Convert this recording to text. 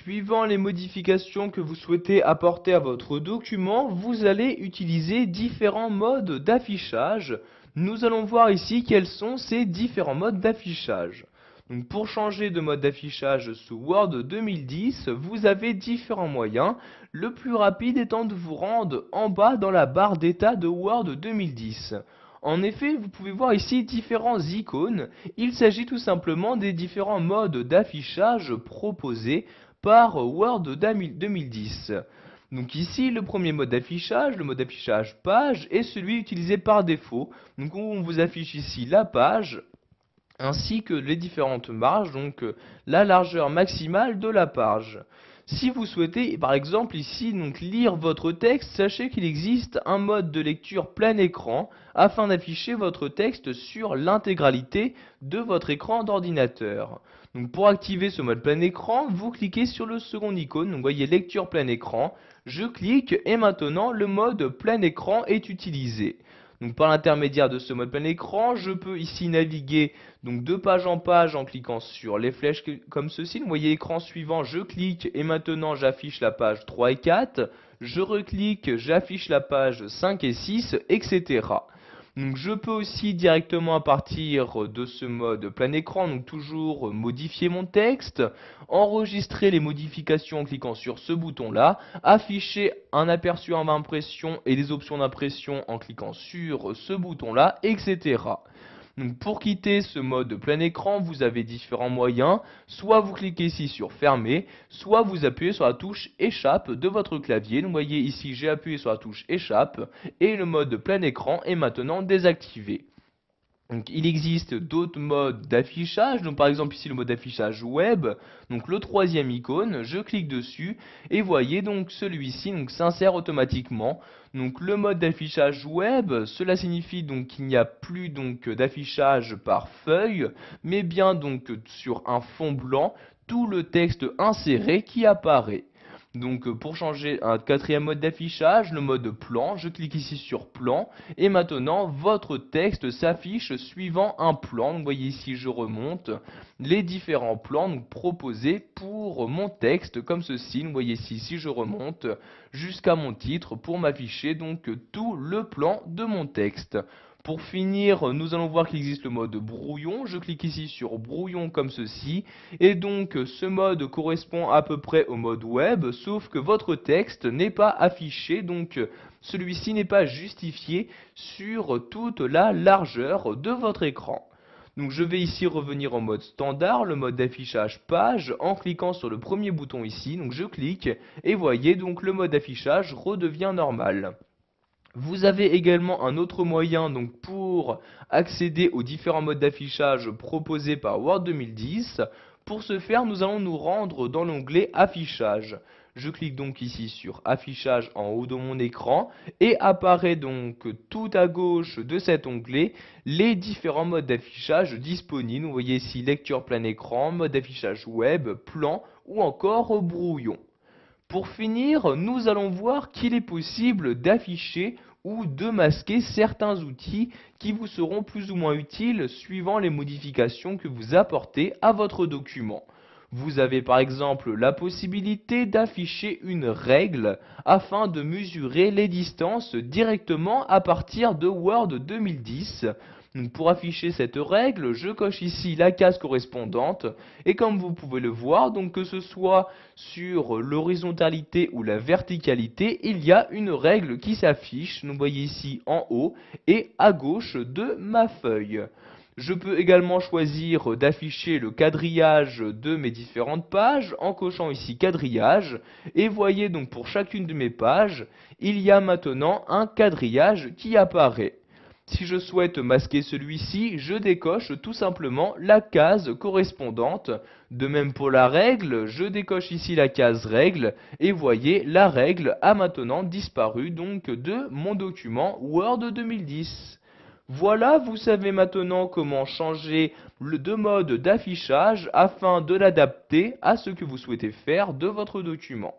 Suivant les modifications que vous souhaitez apporter à votre document, vous allez utiliser différents modes d'affichage. Nous allons voir ici quels sont ces différents modes d'affichage. Donc pour changer de mode d'affichage sous Word 2010, vous avez différents moyens. Le plus rapide étant de vous rendre en bas dans la barre d'état de Word 2010. En effet, vous pouvez voir ici différents icônes. Il s'agit tout simplement des différents modes d'affichage proposés par Word 2010. Donc ici, le premier mode d'affichage, le mode d'affichage page, est celui utilisé par défaut. Donc on vous affiche ici la page, ainsi que les différentes marges, donc la largeur maximale de la page. Si vous souhaitez par exemple ici lire votre texte, sachez qu'il existe un mode de lecture plein écran afin d'afficher votre texte sur l'intégralité de votre écran d'ordinateur. Donc pour activer ce mode plein écran, vous cliquez sur le second icône, donc vous voyez lecture plein écran, je clique et maintenant le mode plein écran est utilisé. Donc par l'intermédiaire de ce mode plein écran, je peux ici naviguer donc de page en page en cliquant sur les flèches comme ceci. Vous voyez écran suivant, je clique et maintenant j'affiche la page 3 et 4. Je reclique, j'affiche la page 5 et 6, etc. Donc je peux aussi directement à partir de ce mode plein écran, donc toujours modifier mon texte, enregistrer les modifications en cliquant sur ce bouton là, afficher un aperçu en impression et des options d'impression en cliquant sur ce bouton là, etc. Donc pour quitter ce mode plein écran, vous avez différents moyens. Soit vous cliquez ici sur fermer, soit vous appuyez sur la touche échappe de votre clavier. Donc vous voyez ici j'ai appuyé sur la touche échappe et le mode plein écran est maintenant désactivé. Donc, il existe d'autres modes d'affichage, donc par exemple ici le mode d'affichage web, donc le troisième icône, je clique dessus et voyez donc celui-ci s'insère automatiquement. Donc le mode d'affichage web, cela signifie donc qu'il n'y a plus d'affichage par feuille, mais bien donc sur un fond blanc, tout le texte inséré qui apparaît. Donc pour changer un quatrième mode d'affichage, le mode plan, je clique ici sur plan et maintenant votre texte s'affiche suivant un plan. Vous voyez ici je remonte les différents plans proposés pour mon texte comme ceci. Vous voyez ici si je remonte jusqu'à mon titre pour m'afficher donc tout le plan de mon texte. Pour finir, nous allons voir qu'il existe le mode brouillon. Je clique ici sur brouillon comme ceci. Et donc, ce mode correspond à peu près au mode web, sauf que votre texte n'est pas affiché. Donc, celui-ci n'est pas justifié sur toute la largeur de votre écran. Donc, je vais ici revenir en mode standard, le mode d'affichage page, en cliquant sur le premier bouton ici. Donc, je clique et voyez, donc le mode d'affichage redevient normal. Vous avez également un autre moyen donc pour accéder aux différents modes d'affichage proposés par Word 2010. Pour ce faire, nous allons nous rendre dans l'onglet Affichage. Je clique donc ici sur Affichage en haut de mon écran et apparaît donc tout à gauche de cet onglet les différents modes d'affichage disponibles. Vous voyez ici lecture plein écran, mode d'affichage web, plan ou encore brouillon. Pour finir, nous allons voir qu'il est possible d'afficher ou de masquer certains outils qui vous seront plus ou moins utiles suivant les modifications que vous apportez à votre document. Vous avez par exemple la possibilité d'afficher une règle afin de mesurer les distances directement à partir de Word 2010. Donc pour afficher cette règle, je coche ici la case correspondante et comme vous pouvez le voir, donc que ce soit sur l'horizontalité ou la verticalité, il y a une règle qui s'affiche. Vous voyez ici en haut et à gauche de ma feuille. Je peux également choisir d'afficher le quadrillage de mes différentes pages en cochant ici quadrillage et voyez donc pour chacune de mes pages, il y a maintenant un quadrillage qui apparaît. Si je souhaite masquer celui-ci, je décoche tout simplement la case correspondante. De même pour la règle, je décoche ici la case règle et voyez, la règle a maintenant disparu donc de mon document Word 2010. Voilà, vous savez maintenant comment changer le deux modes d'affichage afin de l'adapter à ce que vous souhaitez faire de votre document.